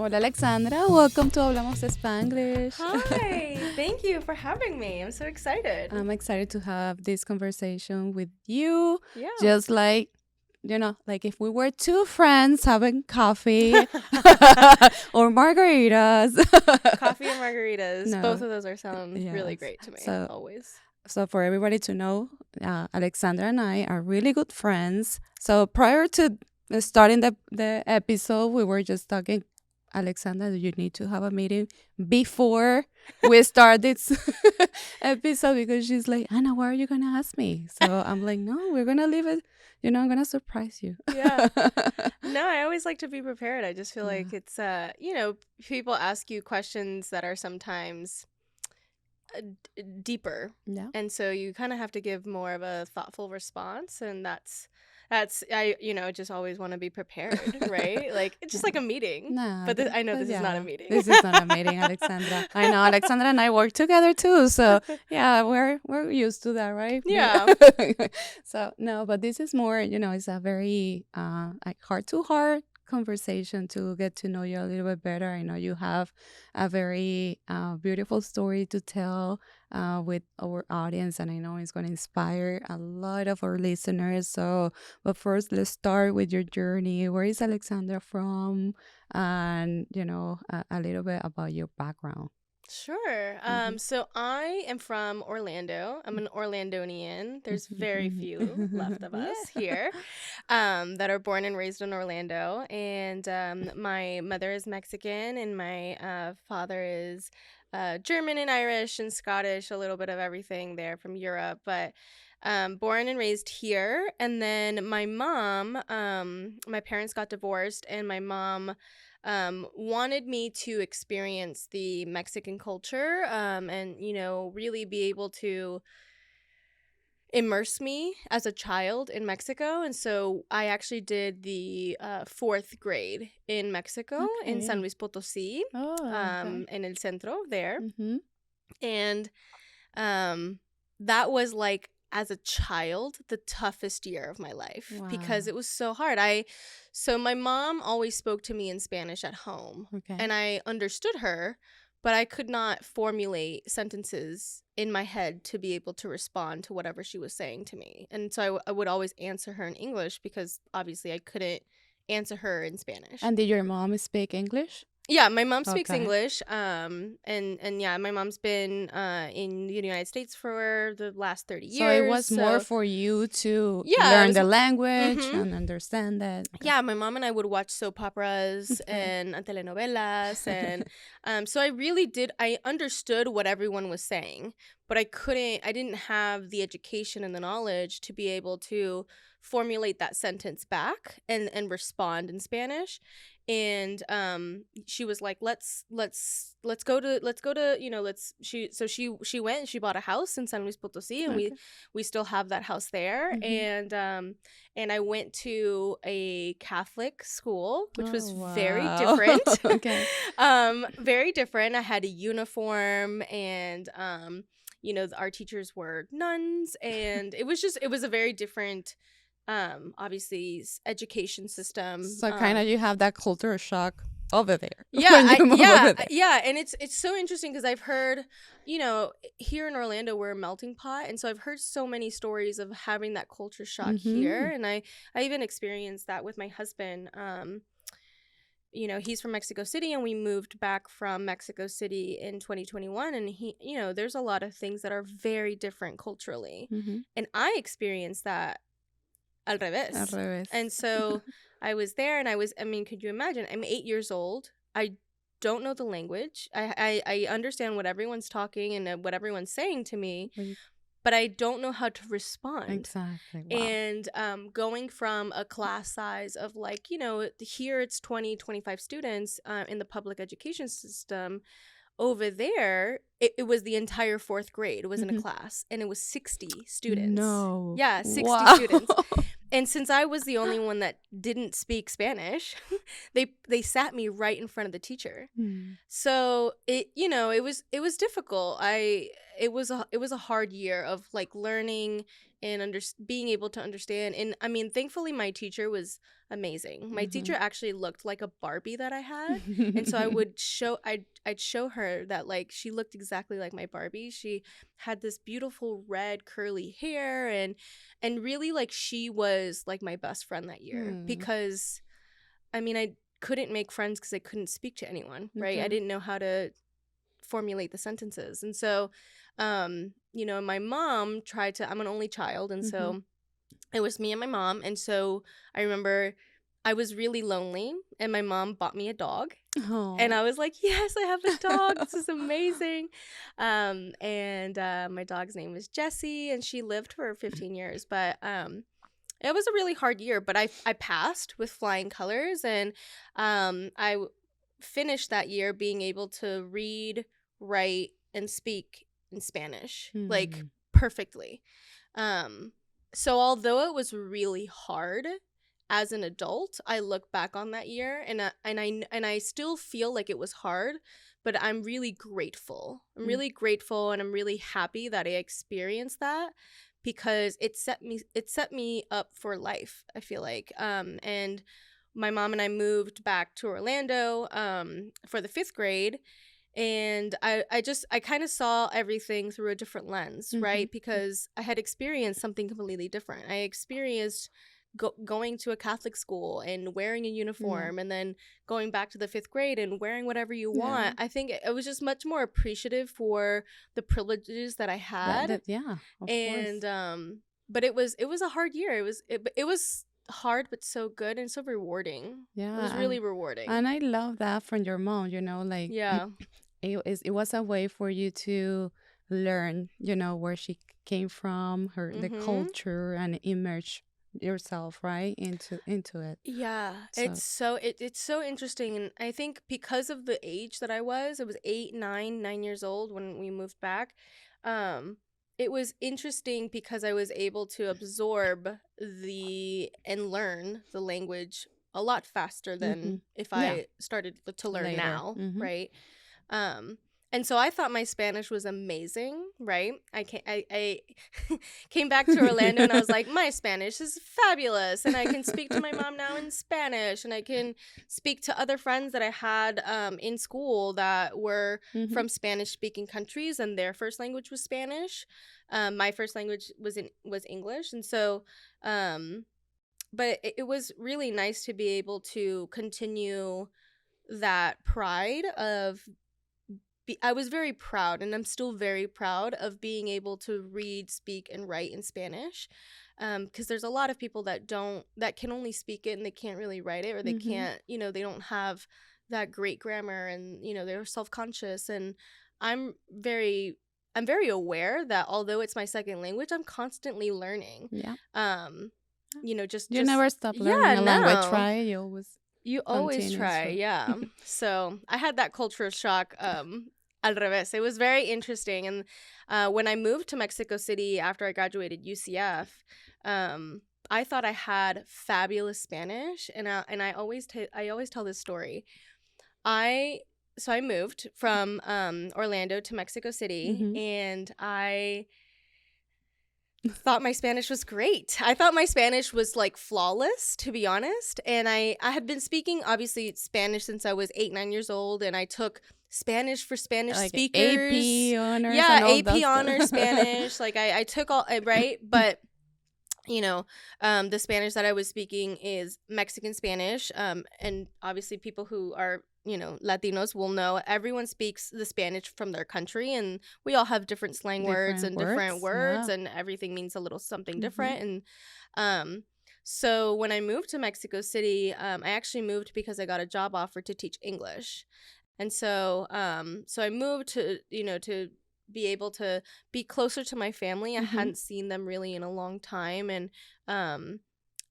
Hola Alexandra, welcome to Hablamos Spanglish. Hi, thank you for having me. I'm so excited. I'm excited to have this conversation with you. Yeah. Just like, like if we were two friends having coffee or margaritas. Coffee and margaritas. No. Both of those sound really Yes. great to me, So- always. So for everybody to know, Alexandra and I are really good friends. So prior to starting the episode, we were just talking, Alexandra, you need to have a meeting before we start this episode because she's like, Anna, what are you going to ask me? So I'm like, no, we're going to leave it. I'm going to surprise you. Yeah. No, I always like to be prepared. I just feel Yeah. like it's, people ask you questions that are sometimes deeper. Yeah. And so you kind of have to give more of a thoughtful response. And that's just always want to be prepared, right? Like, it's just like a meeting. Nah, But I know this is not a yeah, meeting. This is not a meeting, Alexandra. I know Alexandra and I work together too, so yeah, we're used to that, right? Yeah. So no, but this is more, it's a very like heart to heart conversation to get to know you a little bit better. I know you have a very beautiful story to tell with our audience, and I know it's going to inspire a lot of our listeners. So, but first, let's start with your journey. Where is Alexandra from? And, a little bit about your background. Sure. So I am from Orlando. I'm an Orlandonian. There's very few left of us here that are born and raised in Orlando. And my mother is Mexican, and my father is German and Irish and Scottish, a little bit of everything there from Europe. But born and raised here. And then my mom, my parents got divorced, and my mom wanted me to experience the Mexican culture and, really be able to immerse me as a child in Mexico. And so I actually did the fourth grade in Mexico in San Luis Potosí, Oh, okay. in El Centro there. Mm-hmm. And that was like, as a child, the toughest year of my life because Wow. it was so hard. So my mom always spoke to me in Spanish at home, Okay. and I understood her, but I could not formulate sentences in my head to be able to respond to whatever she was saying to me. And so I would always answer her in English because obviously I couldn't answer her in Spanish. And did your mom speak English? Yeah, my mom speaks Okay. English. And yeah, my mom's been in the United States for the last 30 years. So it was more for you to Yeah, it learn was- the language Mhm. and understand that. Yeah, my mom and I would watch soap operas and telenovelas, and so I understood what everyone was saying, but I didn't have the education and the knowledge to be able to formulate that sentence back and respond in Spanish. And she was like, let's go to she went and she bought a house in San Luis Potosí, and Okay. we still have that house there. Mhm. And I went to a Catholic school, which was Oh, very wow. different. Okay. Very different. I had a uniform, and our teachers were nuns, and it was a very different obviously education system. So kind of you have that culture shock over there. Yeah, when you move over there. yeah, and it's so interesting because I've heard, here in Orlando we're a melting pot, and so I've heard so many stories of having that culture shock here, and I even experienced that with my husband. He's from Mexico City, and we moved back from Mexico City in 2021, and there's a lot of things that are very different culturally, Mhm. and I experienced that al revés. Al revés. And so I was there, and could you imagine? I'm 8 years old. I don't know the language. I understand what everyone's talking and what everyone's saying to me, but I don't know how to respond. Exactly. Wow. And going from a class size of here it's 20, 25 students in the public education system. Over there, it was the entire fourth grade. It was in a class, and it was 60 students. No. Yeah, 60 Wow. students. And since I was the only one that didn't speak Spanish, they sat me right in front of the teacher. So it was difficult. It was a hard year of learning and being able to understand. And I mean, thankfully my teacher was amazing. My teacher actually looked like a Barbie that I had. And so I'd show her that like she looked exactly like my Barbie. She had this beautiful red curly hair, and really like she was like my best friend that year, because I mean, I couldn't make friends because I couldn't speak to anyone, right? I didn't know how to formulate the sentences. And so, you know, my mom tried to, I'm an only child. And so it was me and my mom. And so I remember I was really lonely and my mom bought me a dog. And I was like, yes, I have a dog. This is amazing. And my dog's name was Jessie, and she lived for 15 years. But it was a really hard year, but I passed with flying colors. And I finished that year being able to read, write, and speak in Spanish, like perfectly. So although it was really hard as an adult, I look back on that year and I still feel like it was hard, but I'm really grateful. I'm really grateful, and I'm really happy that I experienced that, because it set me up for life, I feel like. And my mom and I moved back to Orlando for the 5th grade. And I kind of saw everything through a different lens, right? Because I had experienced something completely different. I experienced going to a Catholic school and wearing a uniform, and then going back to the 5th grade and wearing whatever you want. I think it was just much more appreciative for the privileges that I had. Of and course. But it was a hard year. It was hard, but so good and so rewarding. It was really rewarding. And I love that from your mom, you know, like it was a way for you to learn, you know, where she came from, the culture, and immerse yourself right into it. So it's so interesting. And I think because of the age that it was 9 years old when we moved back. It was interesting because I was able to absorb and learn the language a lot faster than if I started to learn later. Now, right? And so I thought my Spanish was amazing, right? I came back to Orlando and I was like, my Spanish is fabulous. And I can speak to my mom now in Spanish. And I can speak to other friends that I had in school that were from Spanish-speaking countries, and their first language was Spanish. My first language was English. And so, but it was really nice to be able to continue that pride of I was very proud, and I'm still very proud of being able to read, speak, and write in Spanish, because there's a lot of people that can only speak it and they can't really write it, or they can't, you know, they don't have that great grammar, and, you know, they're self-conscious. And I'm very aware that although it's my second language, I'm constantly learning. You know, you never stop learning a language, right? You always try. So I had that culture shock al revés. It was very interesting. And when I moved to Mexico City after I graduated UCF, I thought I had fabulous Spanish, and I always tell this story. So I moved from Orlando to Mexico City, and I thought my Spanish was great. I thought my Spanish was like flawless, to be honest. And I had been speaking obviously Spanish since I was 8-9 years old, and I took Spanish for Spanish like speakers. AP honors. AP honors Spanish. Like I took all right, but you know, the Spanish that I was speaking is Mexican Spanish. And obviously people who are, you know, Latinos will know everyone speaks the Spanish from their country, and we all have different slang words and different words, and everything means a little something different. And so when I moved to Mexico City, I actually moved because I got a job offer to teach English. And so I moved to, you know, to be able to be closer to my family. I hadn't seen them really in a long time. And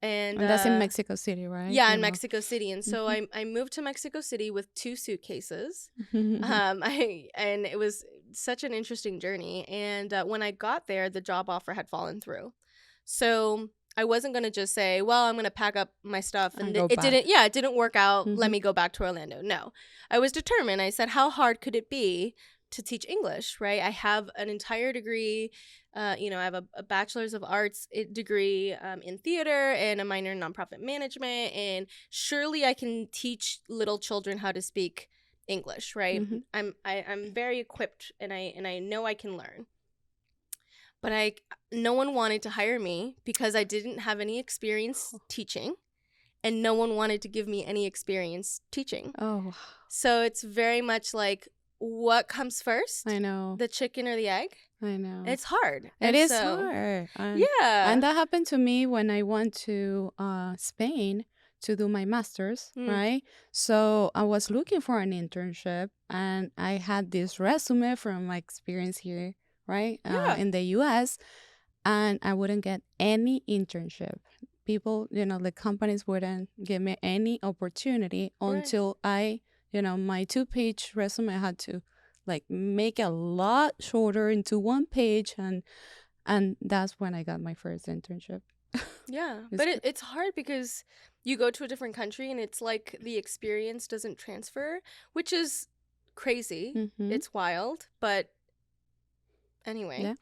that's in Mexico City, right? Yeah, in Mexico City. And so I moved to Mexico City with 2 suitcases. And it was such an interesting journey. And when I got there, the job offer had fallen through. So I wasn't going to just say, well, I'm going to pack up my stuff. And it didn't work out. Let me go back to Orlando. No, I was determined. I said, how hard could it be to teach English, right? I have an entire degree. I have a bachelor's of arts degree in theater and a minor in nonprofit management. And surely I can teach little children how to speak English, right? I'm very equipped, and I know I can learn. But no one wanted to hire me because I didn't have any experience teaching, and no one wanted to give me any experience teaching. Oh. So it's very much like, what comes first? I know. The chicken or the egg? I know. It's hard. It is hard. Yeah. And that happened to me when I went to Spain to do my master's, right? So I was looking for an internship, and I had this resume from my experience here, right? In the US, and I wouldn't get any internship. People, the companies wouldn't give me any opportunity until my 2-page resume, I had to like make a lot shorter into 1 page, and that's when I got my first internship. Yeah, but it's hard because you go to a different country and it's like the experience doesn't transfer, which is crazy. It's wild, but anyway.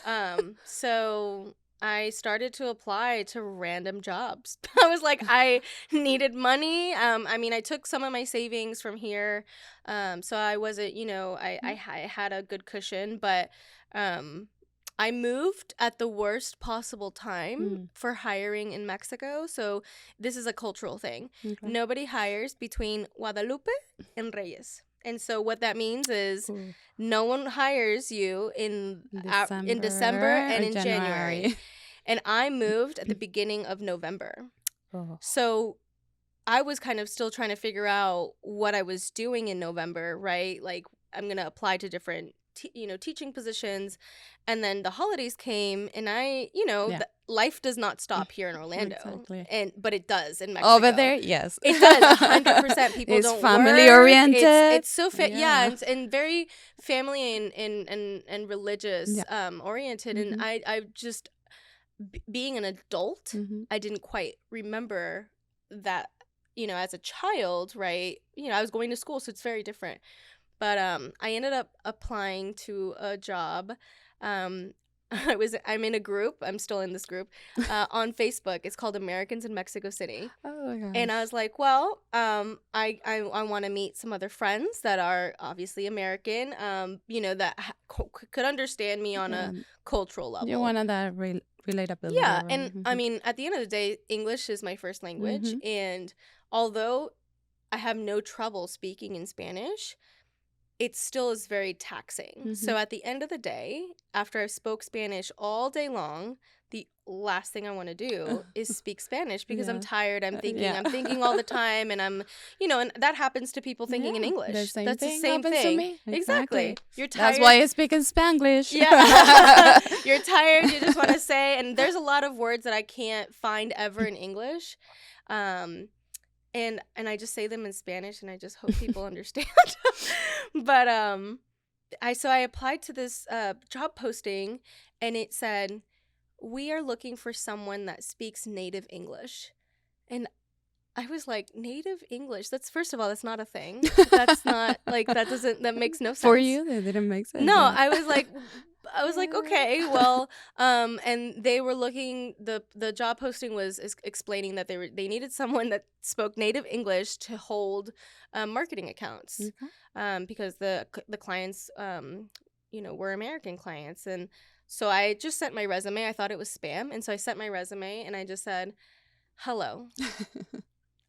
Yeah. So I started to apply to random jobs. I was like, I needed money. I took some of my savings from here. So I wasn't, I had a good cushion, but I moved at the worst possible time for hiring in Mexico. So this is a cultural thing. Okay. Nobody hires between Guadalupe and Reyes. And so what that means is no one hires you in December and in January. And I moved at the beginning of November. So I was kind of still trying to figure out what I was doing in November, right? Like, I'm going to apply to different teaching positions, and then the holidays came, and life does not stop here in Orlando. Exactly. But it does in Mexico. Over there, yes. It does, 100%. People it's don't family work. Oriented. It's so and very family and religious oriented. And I just, being an adult, I didn't quite remember that, as a child, right? I was going to school, so it's very different. But I ended up applying to a job. I'm in a group. I'm still in this group on Facebook. It's called Americans in Mexico City. Oh my gosh. And I was like, well, I want to meet some other friends that are obviously American, that could understand me on a cultural level. You wanted that relatability. Yeah, and at the end of the day, English is my first language, and although I have no trouble speaking in Spanish, it still is very taxing. So at the end of the day, after I've spoke Spanish all day long, the last thing I want to do is speak Spanish because I'm tired. I'm thinking all the time, and I'm, and that happens to people thinking in English. That's the same thing. To me. Exactly. You're tired. That's why I speak in Spanglish. Yeah. You're tired. You just want to say, and there's a lot of words that I can't find ever in English. And I just say them in Spanish, and I just hope people understand. But I applied to this job posting, and it said, "We are looking for someone that speaks native English." And I was like, native English? First of all, that's not a thing. That's not that makes no sense. For you, that didn't make sense. No, I was like, okay, well, and they were looking, the job posting was explaining that they needed someone that spoke native English to hold marketing accounts, because the clients, were American clients. And so I just sent my resume. I thought it was spam. And so I sent my resume, and I just said, hello.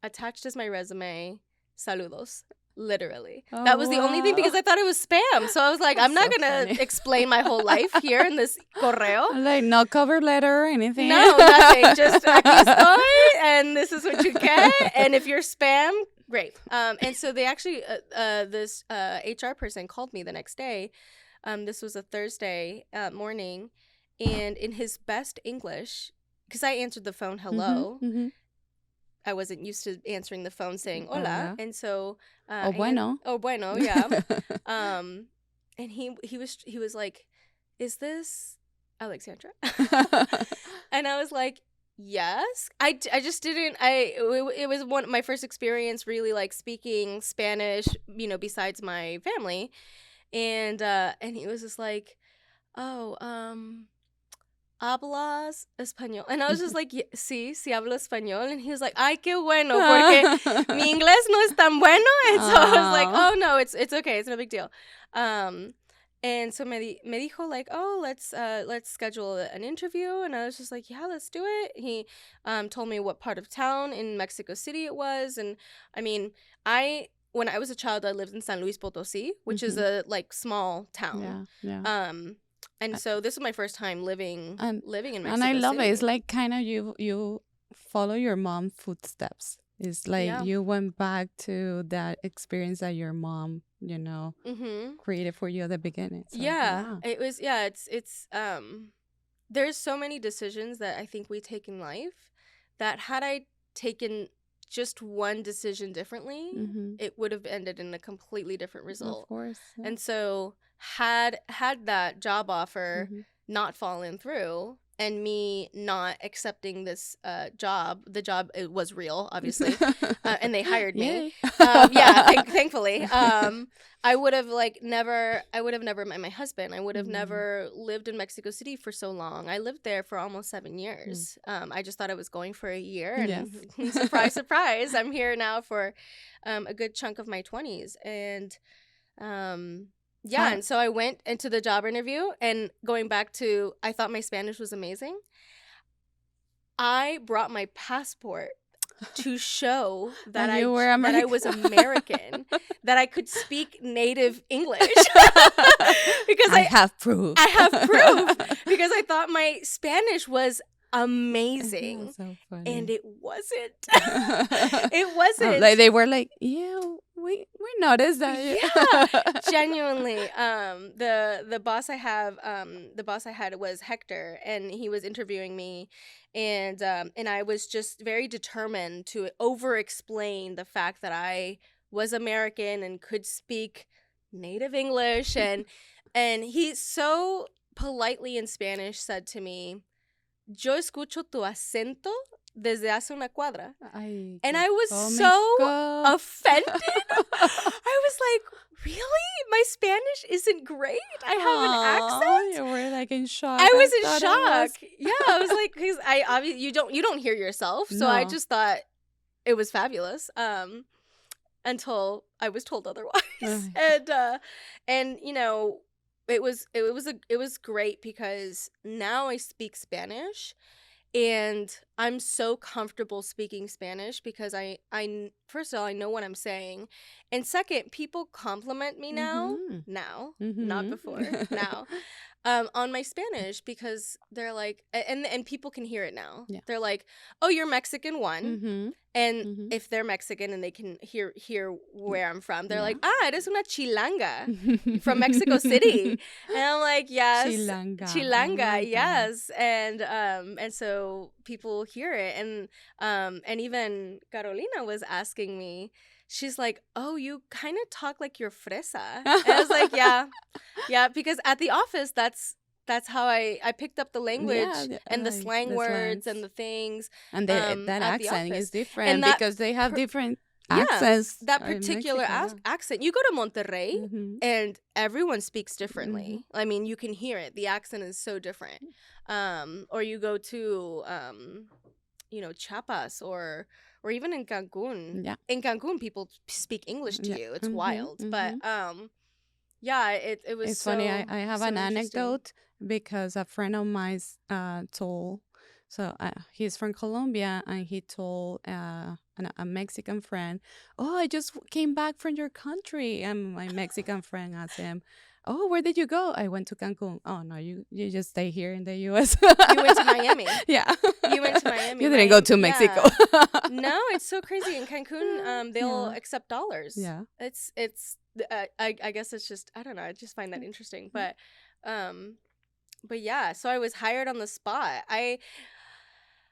Attached is my resume, saludos. Literally. Oh, that was the only thing, because I thought it was spam. So I was like, I'm not going to explain my whole life here in this correo. Like, no cover letter or anything. No, nothing. Just aquí estoy, and this is what you get. And if you're spam, great. And so they actually, this HR person called me the next day. This was a Thursday morning. And in his best English, because I answered the phone, hello. I wasn't used to answering the phone saying hola, and so bueno, yeah. And he was like, "Is this Alexandra?" And I was like, "Yes." I just didn't. It was my first experience really like speaking Spanish, besides my family. And he was just like, oh, hablas español. And I was just like, sí, sí hablo español. And he was like, ay, qué bueno, porque mi inglés no es tan bueno. And so I was like, oh, no, it's okay. It's no big deal. And so me dijo like, oh, let's schedule an interview. And I was just like, yeah, let's do it. He told me what part of town in Mexico City it was. And I mean, when I was a child, I lived in San Luis Potosí, which is a like small town. Yeah. And so this was my first time living in Mexico And I love City. it. It's like kind of you follow your mom's footsteps. It's like you went back to that experience that your mom, created for you at the beginning. So, It was. Yeah, it's there's so many decisions that I think we take in life that had I taken just one decision differently, it would have ended in a completely different result. Of course. Yeah. And so had that job offer not fallen through and me not accepting this job, the job, it was real, obviously, and they hired me. Thankfully. I would have never met my husband. I would have never lived in Mexico City for so long. I lived there for almost 7 years. I just thought I was going for a year, and surprise, surprise, I'm here now for a good chunk of my 20s. And and so I went into the job interview, and going back to, I thought my Spanish was amazing. I brought my passport to show that I was American, that I could speak native English. Because I have proof. Because I thought my Spanish was amazing. So funny. And it wasn't. It wasn't. Like they were like, yeah, we noticed that. Yeah, genuinely. The boss I had was Hector, and he was interviewing me, and I was just very determined to over-explain the fact that I was American and could speak native English, and he so politely in Spanish said to me, "Yo escucho tu acento desde hace una cuadra." And I was offended. I was like, really? My Spanish isn't great? I have an accent? You were like in shock. I was in shock. Yeah, I was like, because obviously you don't hear yourself. So I just thought it was fabulous. Until I was told otherwise. And it was great because now I speak Spanish, and I'm so comfortable speaking Spanish because I first of all, I know what I'm saying, and second, people compliment me now, not before, now, on my Spanish, because they're like, and people can hear it now. Yeah. They're like, oh, you're Mexican, one. And if they're Mexican and they can hear where I'm from, they're like, eres una chilanga from Mexico City. And I'm like, yes, chilanga, yes. And so people hear it, and even Carolina was asking me. She's like, oh, you kind of talk like you're fresa. And I was like, yeah, because at the office, that's how I picked up the language and the slang words and the things. And that accent is different, because they have different accents. That particular accent. You go to Monterrey and everyone speaks differently. I mean, you can hear it. The accent is so different. Or you go to, Chiapas or even in Cancun. Yeah. In Cancun, people speak English to you. It's wild. But it was it's funny. I have an anecdote because a friend of mine told. So he's from Colombia, and he told a Mexican friend, "Oh, I just came back from your country." And my Mexican friend asked him, "Oh, where did you go?" "I went to Cancun." "Oh no, you just stay here in the U.S." You went to Miami. Yeah. You went to Miami. You didn't go to Mexico. No, it's so crazy. In Cancun, they'll accept dollars. Yeah. It's I guess it's just, I don't know. I just find that interesting. But yeah. So I was hired on the spot.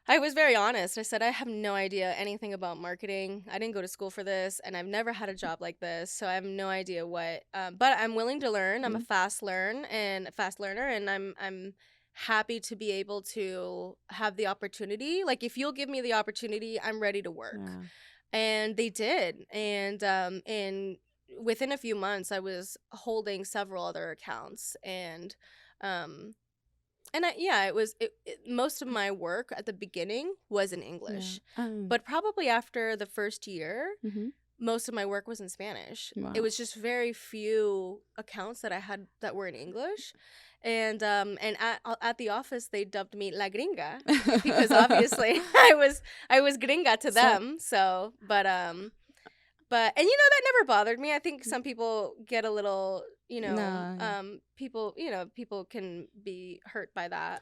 I was very honest. I said, I have no idea anything about marketing. I didn't go to school for this, and I've never had a job like this, so I have no idea what. But I'm willing to learn. I'm a fast learner, and I'm happy to be able to have the opportunity. Like, if you'll give me the opportunity, I'm ready to work. Yeah. And they did, and within a few months, I was holding several other accounts, um, most of my work at the beginning was in Yeah. English, but probably after the first year, Mhm. most of my work was in Spanish. It Wow. was just very few accounts that I had that were in English, and at the office they dubbed me La Gringa because obviously I was gringa to So them. So, but and that never bothered me. I think some people get a little, no, yeah. people can be hurt by that.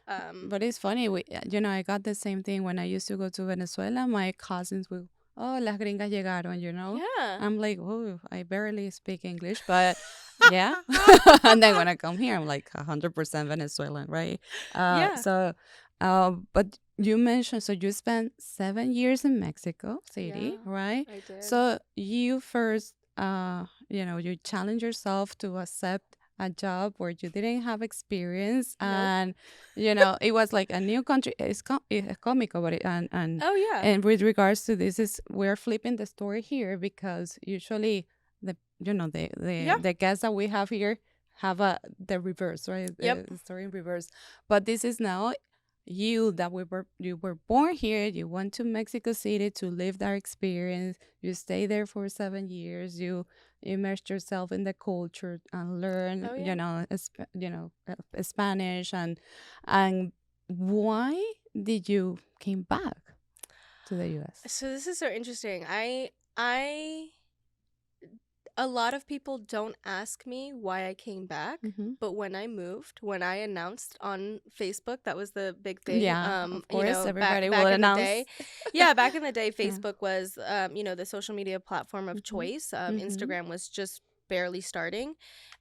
But it's funny. I got the same thing when I used to go to Venezuela. My cousins will, oh, las gringas llegaron. Yeah. I'm like, oh, I barely speak English, but yeah. And then when I come here, I'm like 100% Venezuelan, right? Yeah. But you mentioned, so you spent 7 years in Mexico City, Yeah, right? I did. So you first, you challenge yourself to accept a job where you didn't have experience, Nope. and it was like a new country. It's comical, but Oh yeah. and with regards to this, is we're flipping the story here because usually the Yeah. the guests that we have here have the reverse, right? Yep. The story in reverse. But this is now you were born here. You went to Mexico City to live that experience. You stay there for 7 years. You immerse yourself in the culture and learn, Oh yeah. Spanish, and why did you came back to the U.S.? So this is so interesting. I a lot of people don't ask me why I came back, Mm-hmm. but when I announced on Facebook, that was the big thing. Yeah, of course, Back everybody will back in the announce. day, yeah, back in the day, Yeah. Facebook was the social media platform of Mm-hmm. choice. Mm-hmm. Instagram was just barely starting.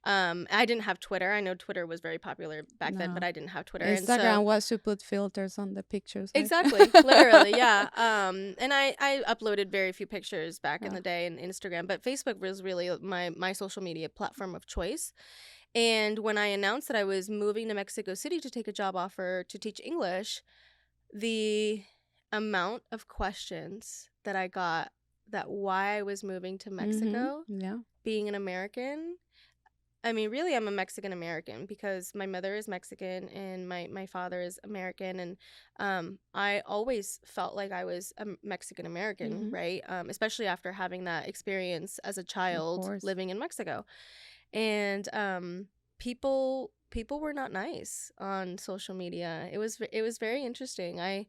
I didn't have Twitter. I know Twitter was very popular back then, but No, I didn't have Twitter, and so Instagram was to put filters on the pictures, right? exactly, literally, yeah. And I uploaded very few pictures back in Yeah. the day in Instagram, but Facebook was really my social media platform of choice. And when I announced that I was moving to Mexico City to take a job offer to teach English, the amount of questions that I got, that why I was moving to Mm-hmm. Mexico, Yeah. being an American. I mean, really, I'm a Mexican American because my mother is Mexican and my father is American. And I always felt like I was a Mexican American, Mm-hmm. right? Especially after having that experience as a Of child course. living in Mexico. And people were not nice on social media. It was very interesting. I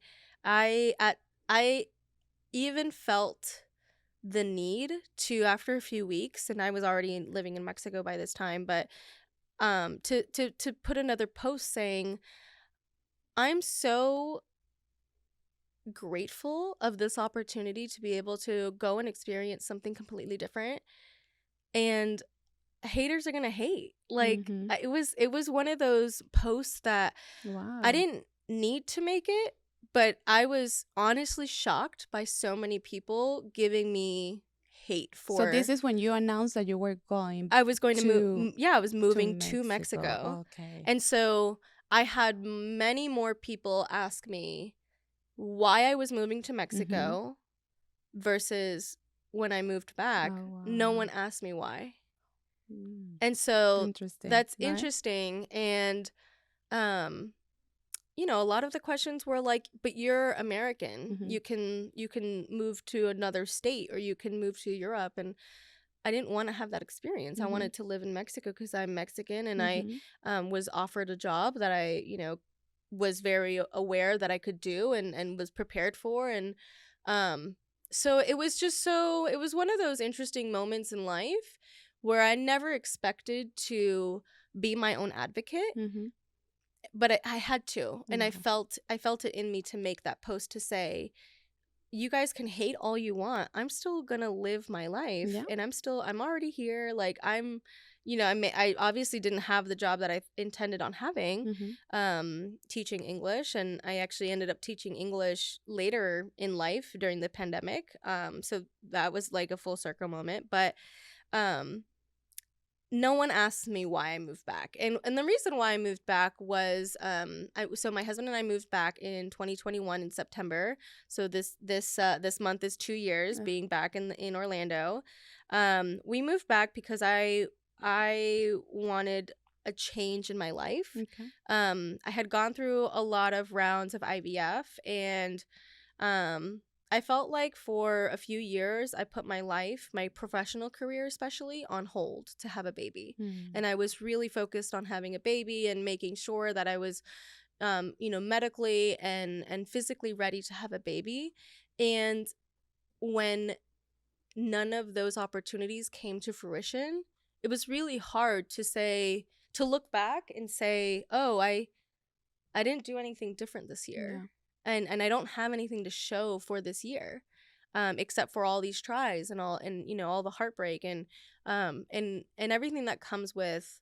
at I even felt the need to, after a few weeks, and I was already living in Mexico by this time, but to put another post saying, I'm so grateful of this opportunity to be able to go and experience something completely different, and haters are gonna hate. Like, Mm-hmm. it was one of those posts that I Wow. didn't need to make it, but I was honestly shocked by so many people giving me hate So this for. is when you announced that you were going I was going to move. to Yeah, I was to moving to Mexico. Mexico. Okay. And so I had many more people ask me why I was moving to Mm-hmm. Mexico versus when I moved back. Oh No wow. one asked me why. Mm. And so Interesting, that's right? interesting. And, um, a lot of the questions were like, but you're American. Mm-hmm. You can move to another state, or you can move to Europe. And I didn't want to have that experience. I Mm-hmm. wanted to live in Mexico because I'm Mexican, and I Mm-hmm. was offered a job that I, was very aware that I could do, and was prepared for. And um, so it was one of those interesting moments in life where I never expected to be my own advocate, Mm-hmm. but I had to. And Wow. I felt it in me to make that post to say, you guys can hate all you want. I'm still gonna live my life, Yeah. and I'm already here. Like, I obviously didn't have the job that I intended on having, Mm-hmm. teaching English, and I actually ended up teaching English later in life during the pandemic. So that was like a full circle moment. But um, no one asked me why I moved back. And the reason why I moved back was so my husband and I moved back in 2021 in September. So this month is 2 years Yeah. being back in Orlando. We moved back because I wanted a change in my life. Okay. I had gone through a lot of rounds of IVF, and I felt like for a few years, I put my life, my professional career especially, on hold to have a baby. Mm. And I was really focused on having a baby and making sure that I was, medically and physically ready to have a baby. And when none of those opportunities came to fruition, it was really hard to look back and say, oh, I didn't do anything different this year. Yeah. And I don't have anything to show for this year, except for all these tries and all the heartbreak and everything that comes with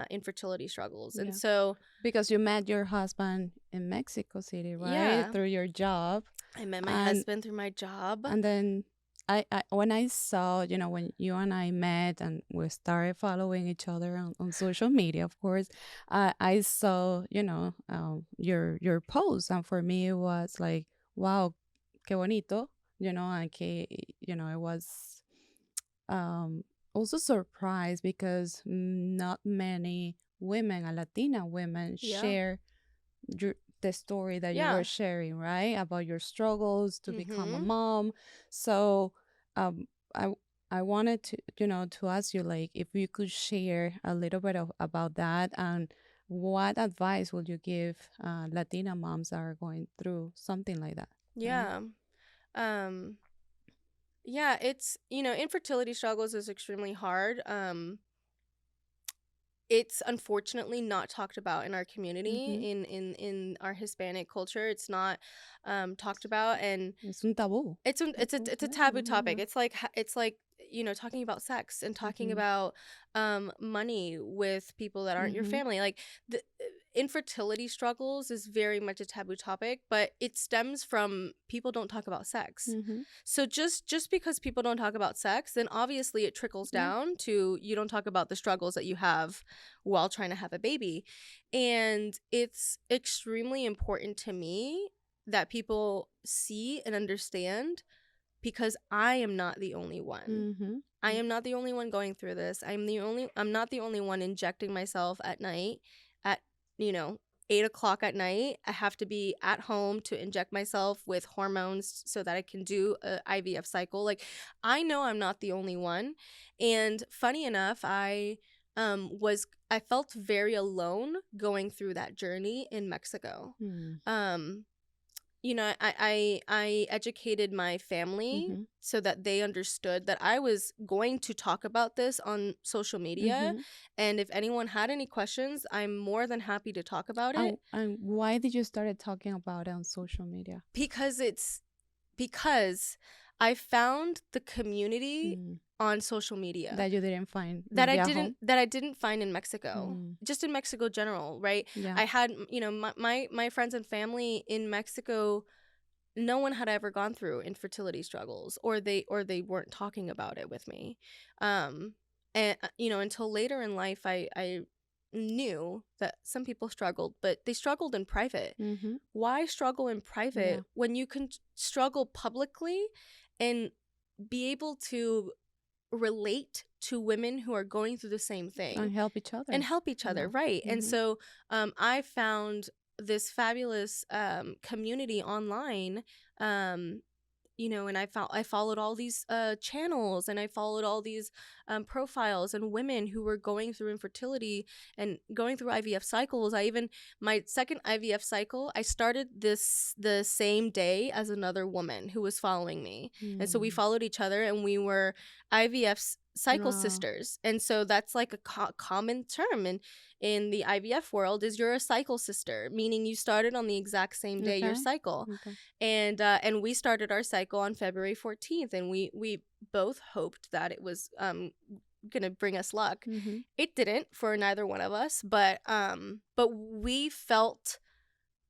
infertility struggles. And Yeah. so Because you met your husband in Mexico City, right? yeah, Through your job. I met my And husband through my job. and then I when I saw, when you and I met and we started following each other on social media, of course, I saw, your post, and for me it was like, wow, qué bonito, and I was um also surprised because not many women, Latina women, Yeah. share the story that you Yeah. were sharing, right? About your struggles to become a Mm-hmm. mom. So, um, I I wanted to, to ask you, like, if you could share a little bit about that, and what advice would you give Latina moms that are going through something like that? Right? Yeah. Um, yeah, it's, infertility struggles is extremely hard. It's unfortunately not talked about in our community, Mm-hmm. in our Hispanic culture. It's not talked about, and It's un tabú. it's a taboo topic. It's like talking about sex and talking Mm-hmm. about money with people that aren't your Mm-hmm. family. Like the infertility struggles is very much a taboo topic, but it stems from people don't talk about sex. Mm-hmm. So just because people don't talk about sex, then obviously it trickles Yeah. down to you don't talk about the struggles that you have while trying to have a baby. And it's extremely important to me that people see and understand, because I am not the only one. Mm-hmm. I am not the only one going through this. I'm not the only one injecting myself at night at, 8 o'clock at night. I have to be at home to inject myself with hormones so that I can do a IVF cycle. Like, I know I'm not the only one. And funny enough, I felt very alone going through that journey in Mexico. Mm. I educated my family Mm-hmm. so that they understood that I was going to talk about this on social media. Mm-hmm. And if anyone had any questions, I'm more than happy to talk about it, And why did you start talking about it on social media? because I found the community Mm. on social media That you didn't find that I maybe at didn't home? that I didn't find in Mexico. Mm. Just in Mexico general, right? Yeah. I had, my friends and family in Mexico, no one had ever gone through infertility struggles, or they weren't talking about it with me. And until later in life, I knew that some people struggled, but they struggled in private. Mm-hmm. Why struggle in private Yeah. when you can struggle publicly and be able to relate to women who are going through the same thing And help each other. and help each other, Yeah. right? And Mm-hmm. so I found this fabulous community online, and I followed all these channels, and I followed all these profiles and women who were going through infertility and going through IVF cycles. My second IVF cycle, I started the same day as another woman who was following me. And so we followed each other, and we were IVF cycle Wow. sisters. And so that's like a common term in the IVF world, is you're a cycle sister, meaning you started on the exact same day your Okay. cycle. Okay. And we started our cycle on February 14th, and we both hoped that it was gonna bring us luck. Mm-hmm. It didn't for neither one of us, but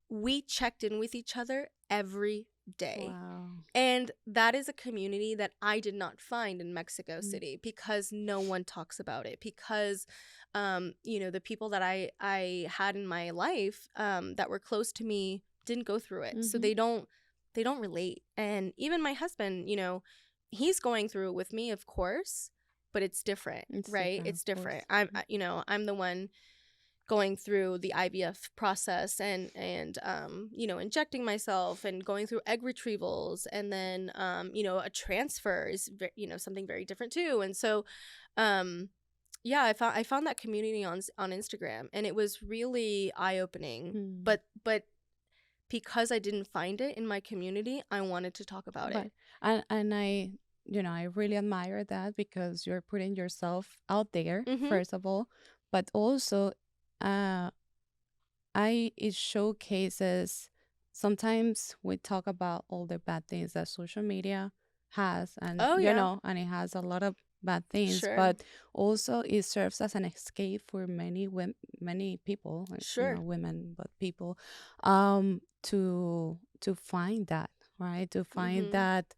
we checked in with each other every day. Wow. And that is a community that I did not find in Mexico City, because no one talks about it, because the people that I had in my life that were close to me didn't go through it. So they don't relate. And even my husband, he's going through it with me, of course, but it's different, right? It's different. I'm the one going through the IVF process and injecting myself and going through egg retrievals, and then a transfer is something very different too. And so yeah, I found that community on Instagram, and it was really eye-opening. But because I didn't find it in my community, I wanted to talk about it. And I really admire that, because you're putting yourself out there, first of all, but also it showcases, sometimes we talk about all the bad things that social media has, and and it has a lot of bad things, but also it serves as an escape for many people, women, but people, to find that, right, to find that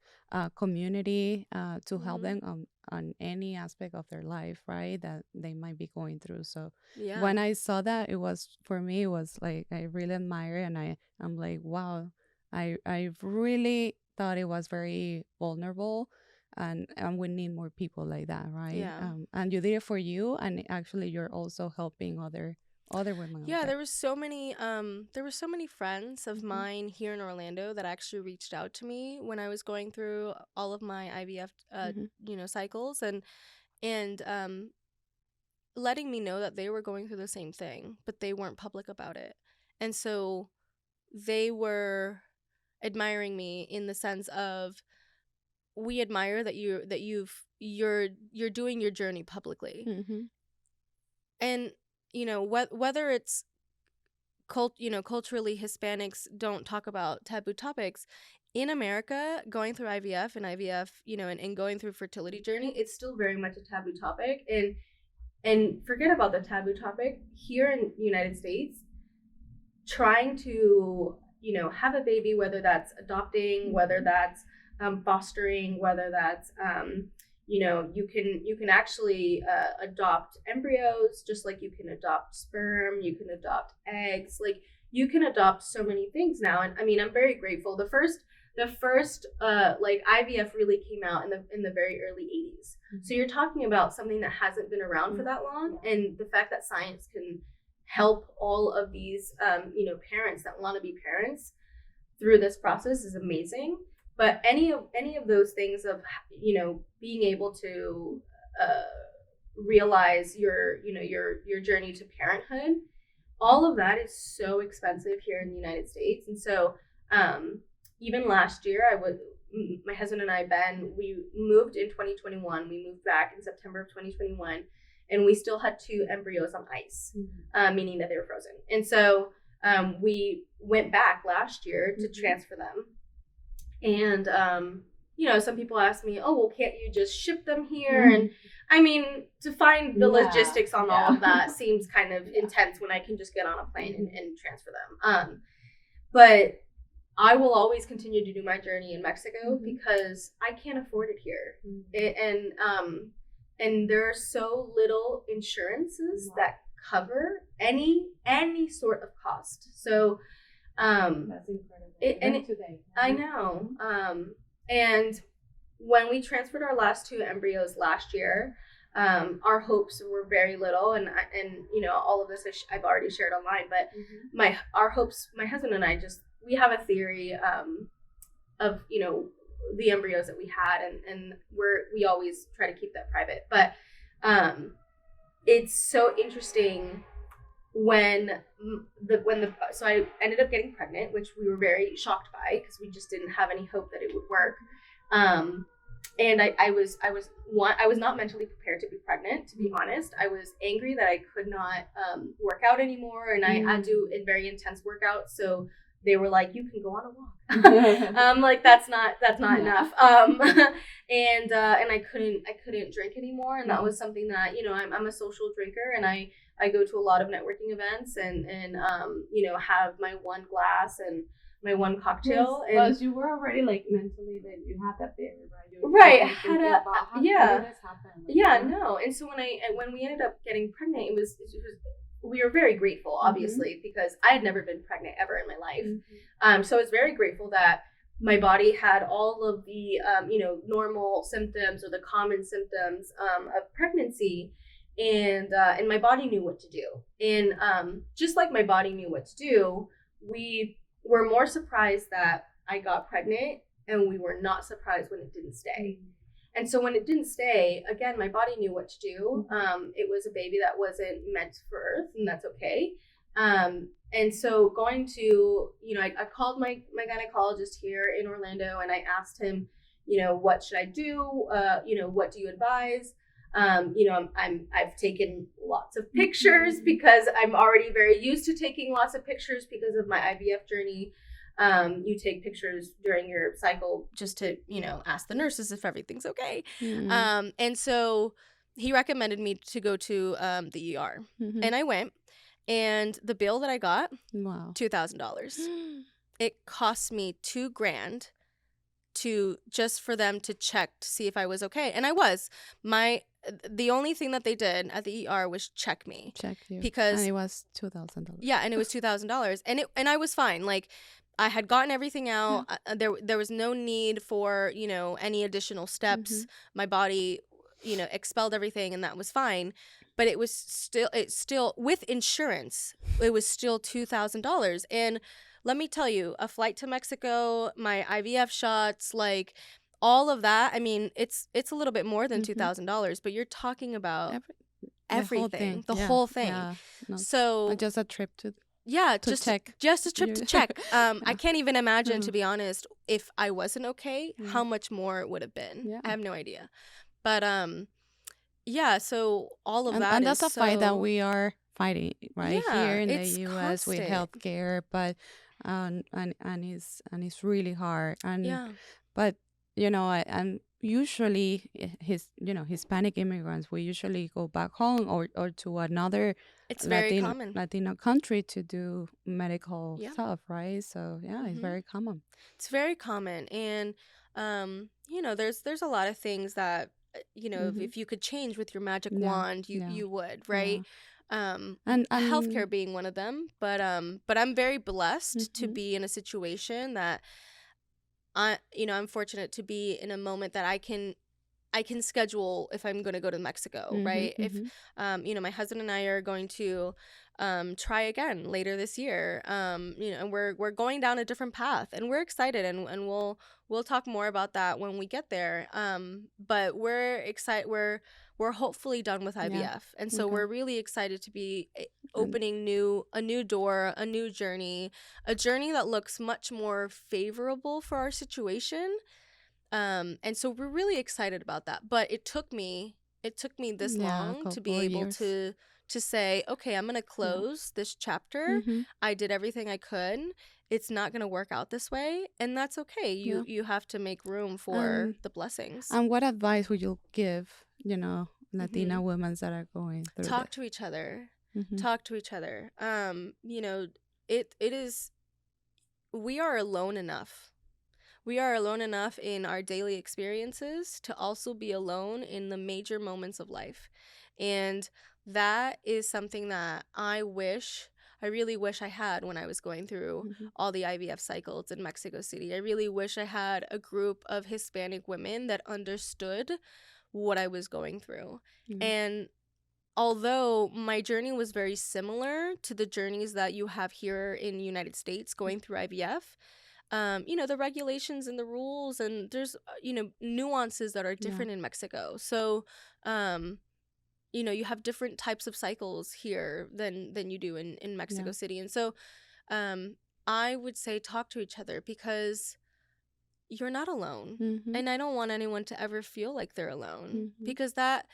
community, to help them on any aspect of their life, right, that they might be going through. So when I saw that, it was, for me, it was like, I really admire, and I'm like, wow, I really thought it was very vulnerable, and we need more people like that, right? And you did it for you, and actually you're also helping other women. Yeah, there were so many friends of mine here in Orlando that actually reached out to me when I was going through all of my IVF cycles, and letting me know that they were going through the same thing, but they weren't public about it. And so they were admiring me in the sense of, we admire that you're doing your journey publicly. And whether it's culturally, Hispanics don't talk about taboo topics. In America, going through IVF and going through fertility journey, it's still very much a taboo topic. And forget about the taboo topic. Here in the United States, trying to have a baby, whether that's adopting, whether that's fostering, whether that's you can actually adopt embryos, just like you can adopt sperm, you can adopt eggs, like you can adopt so many things now. And I mean, I'm very grateful. The first like IVF really came out in the very early 80s. So you're talking about something that hasn't been around for that long, and the fact that science can help all of these parents that want to be parents through this process is amazing. But any of those things of being able to realize your journey to parenthood, all of that is so expensive here in the United States. And so even last year, my husband and I, Ben, we moved in 2021. We moved back in September of 2021, and we still had 2 embryos on ice, meaning that they were frozen. And so we went back last year to transfer them. And some people ask me, oh, well, can't you just ship them here? And I mean, to find the logistics on all of that seems kind of intense when I can just get on a plane and transfer them. But I will always continue to do my journey in Mexico because I can't afford it here. And there are so little insurances that cover any sort of cost. So that's incredible. I know. And when we transferred our last 2 embryos last year, our hopes were very little, and all of this I've already shared online. But our hopes, my husband and I, we have a theory of the embryos that we had, and we always try to keep that private. But it's so interesting so I ended up getting pregnant, which we were very shocked by because we just didn't have any hope that it would work. And I was not mentally prepared to be pregnant, to be honest. I was angry that I could not work out anymore, and I had to do a very intense workout. So they were like, "You can go on a walk." Like that's not enough. And I couldn't drink anymore, and that was something that I'm a social drinker, and I I go to a lot of networking events and you know, have my one glass and my one cocktail. Yes, and but you were already like mentally that you had that baby, right? You right, were thinking about how yeah, did this happen? Like, yeah, no. And so when we ended up getting pregnant, we were very grateful, obviously, because I had never been pregnant ever in my life. So I was very grateful that my body had all of the you know, normal symptoms or the common symptoms of pregnancy, and my body knew what to do. And just like my body knew what to do, we were more surprised that I got pregnant, and we were not surprised when it didn't stay. And so when it didn't stay, again, my body knew what to do. It was a baby that wasn't meant for Earth, and that's okay. And so going to, you know, I called my gynecologist here in Orlando, and I asked him, you know, what should I do? You know, what do you advise? You know, I've taken lots of pictures because I'm already very used to taking lots of pictures because of my IVF journey. You take pictures during your cycle just to, you know, ask the nurses if everything's okay. And so he recommended me to go to the ER. And I went, and the bill that I got, wow, $2,000. It cost me $2,000 to just for them to check to see if I was okay. And I was. The only thing that they did at the ER was check me. Check you. Because and it was $2,000. Yeah, and it was $2,000. And I was fine. Like, I had gotten everything out. There was no need for, you know, any additional steps. My body, you know, expelled everything, and that was fine. But it's still with insurance, it was still $2,000. And let me tell you, a flight to Mexico, my IVF shots, like all of that. I mean, it's a little bit more than $2,000, but you're talking about everything, the whole thing. Yeah, so just a trip to check. Just a trip to check. I can't even imagine, to be honest, if I wasn't okay, how much more it would have been. Yeah. I have no idea. But yeah, so all of that and that's a fight that we are fighting right here in the US constant. with healthcare, but and it's really hard. And but you know, and usually Hispanic immigrants, we usually go back home or to another very common Latino country to do medical stuff, right? So it's very common. It's very common. And you know, there's a lot of things that, you know, if you could change with your magic wand, you would, right? And healthcare being one of them. But I'm very blessed to be in a situation that I'm fortunate to be in a moment that I can schedule if I'm going to go to Mexico, right? If you know, my husband and I are going to try again later this year, you know, and we're going down a different path, and we're excited, and we'll talk more about that when we get there. But we're excited. We're hopefully done with IVF, and so we're really excited to be opening a new door, a new journey, a journey that looks much more favorable for our situation. And so we're really excited about that. But it took me this long to be able to say, okay, I'm going to close this chapter. I did everything I could. It's not going to work out this way, and that's okay. You have to make room for the blessings. And what advice would you give, you know, Latina women that are going through Talk to each other. Talk to each other. You know, it is, we are alone enough. We are alone enough in our daily experiences to also be alone in the major moments of life. And that is something that I really wish I had when I was going through all the IVF cycles in Mexico City. I really wish I had a group of Hispanic women that understood what I was going through. And although my journey was very similar to the journeys that you have here in the United States going through IVF, you know, the regulations and the rules, and there's, you know, nuances that are different in Mexico. So, you know, you have different types of cycles here than you do in Mexico City. And so, I would say talk to each other, because you're not alone. And I don't want anyone to ever feel like they're alone, because that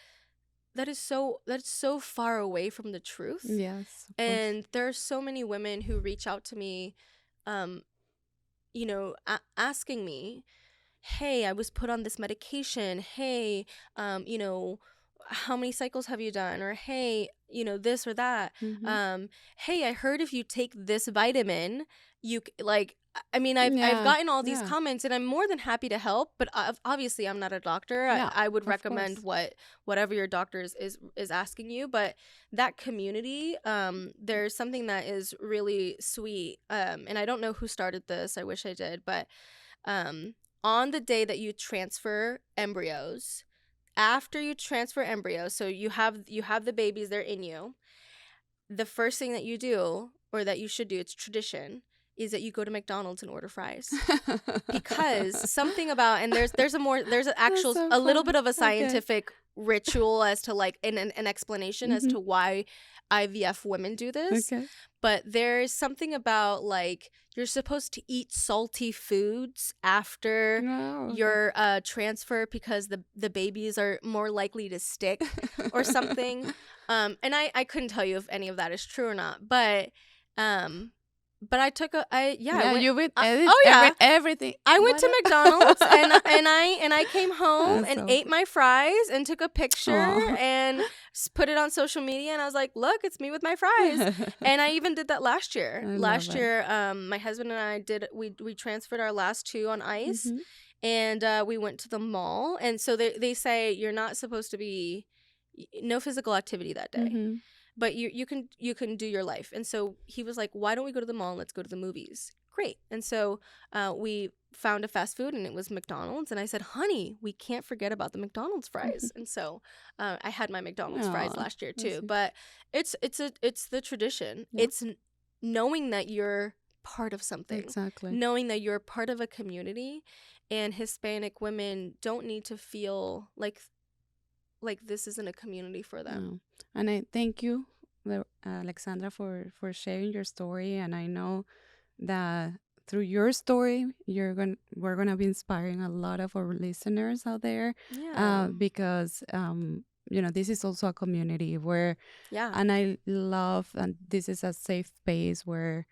is so far away from the truth. Yes. And there are so many women who reach out to me, you know, asking me, hey, I was put on this medication. Hey, you know, how many cycles have you done? Or, hey, this or that. Mhm. Hey, I heard if you take this vitamin, like, I mean, I've Yeah. gotten all these Yeah. comments, and I'm more than happy to help, but obviously I'm not a doctor. Yeah. I would Of recommend course. whatever your doctor is asking you, but that community, there's something that is really sweet. And I don't know who started this. I wish I did, but um, on the day that you transfer embryos, after you transfer embryos, so you have the babies, they're in you. The first thing that you do, or that you should do, it's tradition, is that you go to McDonald's and order fries. Because something about, and there's an That's actual, so a little funny. bit of a Okay. scientific ritual as to, like, an explanation as Mhm. to why IVF women do this. Okay. But there's something about, like, you're supposed to eat salty foods after Oh, okay. your transfer, because the babies are more likely to stick or something. And I couldn't tell you if any of that is true or not, um I took a I yeah I Yeah, went you would I, edit oh yeah, everything. I went What to McDonald's, and a I came home That's and so ate my fries and took a picture Oh. and put it on social media, and I was like, look, it's me with my fries. And I even did that last year. I love Last it. year, my husband and I did we transferred our last two on ice, Mhm. and we went to the mall. And so they say you're not supposed to be, no physical activity that day, Mhm. but you can do your life. And so he was like, why don't we go to the mall and let's go to the movies? Great. And so we found a fast food, and it was McDonald's, and I said, honey, we can't forget about the McDonald's fries. And so I had my McDonald's fries Aw, last year that's too. sweet. But it's the tradition. Yeah, It's knowing that you're part of something, exactly. knowing that you're part of a community. And Hispanic women don't need to feel like this isn't a community for them. No. And I thank you, Alexandra, for sharing your story. And I know that through your story, we're gonna be inspiring a lot of our listeners out there, Yeah. because this is also a community where, Yeah. and I love, and this is a safe space where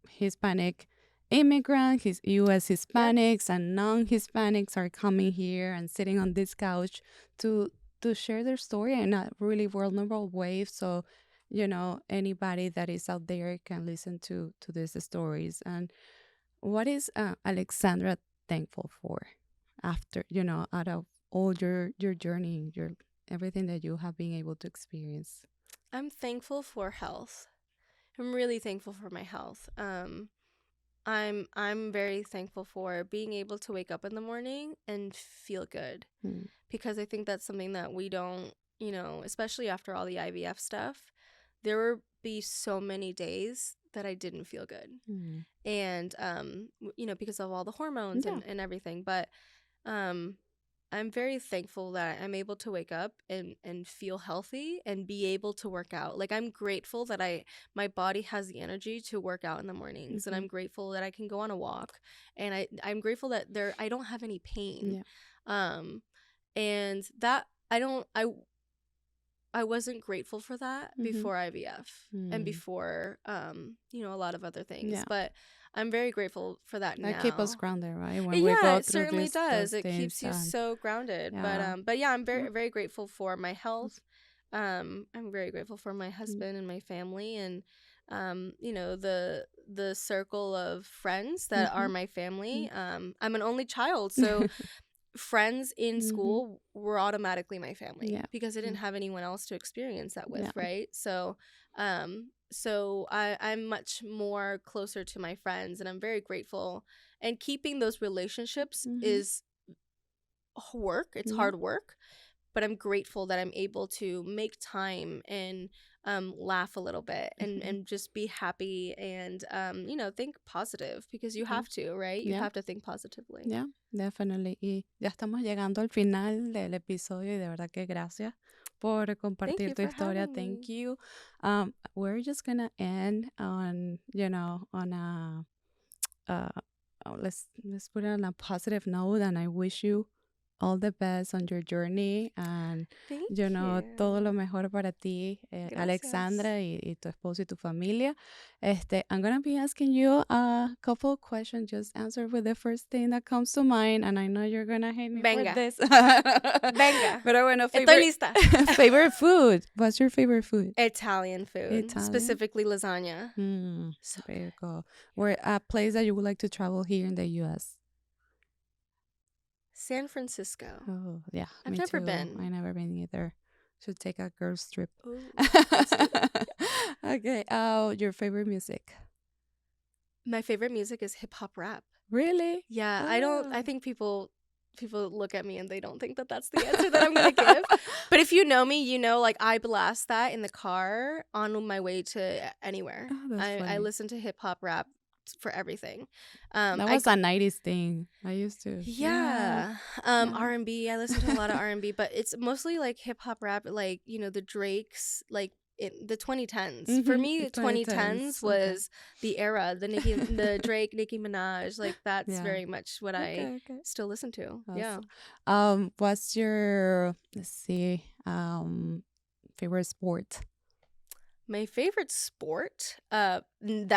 Hispanic immigrants, U.S. Yep. Hispanics and non-Hispanics are coming here and sitting on this couch to share their story in a really vulnerable way. So, anybody that is out there can listen to these stories. And what is Alexandra thankful for after, out of all your journey, your everything that you have been able to experience? I'm thankful for health. I'm really thankful for my health. I'm very thankful for being able to wake up in the morning and feel good, Mm, because I think that's something that we don't, especially after all the IVF stuff, there will be so many days that I didn't feel good. mm. And because of all the hormones Yeah. and everything. But um I'm very thankful that I'm able to wake up and feel healthy and be able to work out. Like, I'm grateful that my body has the energy to work out in the mornings, and Hmm. I'm grateful that I can go on a walk, and I'm grateful that I don't have any pain. Yeah. Um and that I wasn't grateful for that Hmm. before IVF and Mm. before a lot of other things, Yeah. but I'm very grateful for that That keep us now. grounded, right? When we Yeah, go it through certainly this does. those It things, keeps you and so grounded. But yeah. yeah, I'm Yeah. very very grateful for my health. I'm very grateful for my Mm. husband and my family, and the circle of friends that are Mhm. my Mm. family. I'm an only child, so friends in Mhm. school were automatically my family, Yeah. because I didn't Mm. have anyone else to experience that with, Yeah. right? So I'm much more closer to my friends, and I'm very grateful. And keeping those relationships Mhm. is work. It's Yeah. hard work, but I'm grateful that I'm able to make time and laugh a little bit, and Mhm. just be happy, and think positive, because you Yeah. have to, right? You Yeah. have to think positively. Yeah. Definitely. Y ya estamos llegando al final del episodio y de verdad que gracias por Thank compartir you tu for historia. having Thank me. you. We're just gonna end on, on a let's put it on a positive note, and I wish you all the best on your journey and Thank todo lo you. mejor para ti, Gracias. Alexandra, y tu esposo y tu familia. I'm gonna be asking you a couple of questions. Just answer with the first thing that comes to mind, and I know you're gonna hate me for Venga, this. venga. Pero bueno, Estoy favorite lista. favorite food. What's your favorite food? Italian food, Italian. specifically lasagna. So Very cool. Where a place that you would like to travel here in the U.S. San Francisco. Oh, yeah, I've me never too. been. I never been either. Should take a girls trip. Ooh, let's do that. Okay. Oh, your favorite music? My favorite music is hip hop rap. Really? Yeah, Oh. I think people look at me and they don't think that that's the answer that I'm going to give. But if you know me, you know, like, I blast that in the car on my way to anywhere. Oh, that's I funny. listen to hip hop rap for everything. That I was a 90s thing. I used to. Yeah. Yeah. R&B. I listen to a lot of R&B, but it's mostly like hip hop rap, like, you know, the Drakes, like in the 2010s. For me, the 2010s Okay. was the era, the Drake, Nicki Minaj, like that's Yeah. very much what I Okay. still listen to. Yeah. Awesome. What's your, let's see, favorite sport? My favorite sport that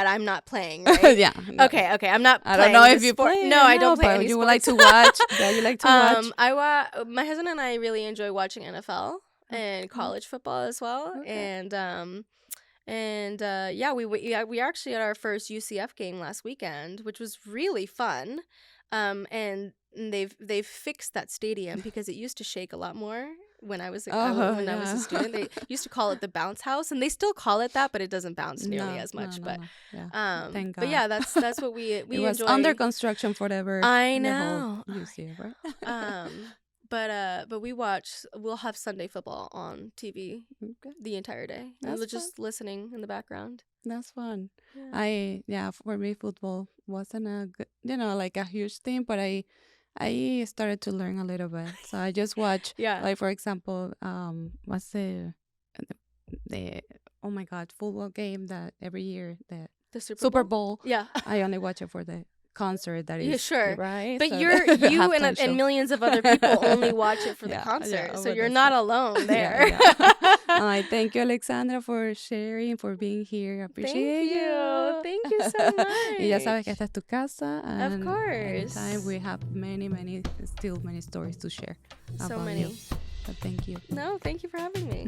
I'm not playing, right? Yeah. No. Okay. I'm not I playing don't know the if you sport. play. No, I don't play but any you sports. would like to watch. Yeah, you like to watch. My husband and I really enjoy watching NFL and college football as well. Okay. And yeah, we actually had our first UCF game last weekend, which was really fun. And they've fixed that stadium because it used to shake a lot more when I was when I was a student. They used to call it the bounce house, and they still call it that, but it doesn't bounce nearly as much. No. Yeah. Thank God. But yeah, that's what we It was enjoy. under construction forever. I The know. whole UCF, right? But we'll have Sunday football on TV Okay. the entire day. That's We're just listening in the background. That's fun. Yeah. For me, football wasn't a good, like a huge thing, but I started to learn a little bit. So I just watch, Yeah. like, for example, what's the oh my God, football game that every year, The Super Bowl. Yeah. I only watch it for the concert that is, Yeah, sure. right? But So you halftime show. and millions of other people only watch it for the concert. So but you're that's not it. alone there. I thank you, Alexandra, for sharing, for being here. I appreciate you. Thank you so much. Y ya sabes que esta es tu casa. Of And course. anytime we have still many stories to share So about many. you. So thank you. No, thank you for having me.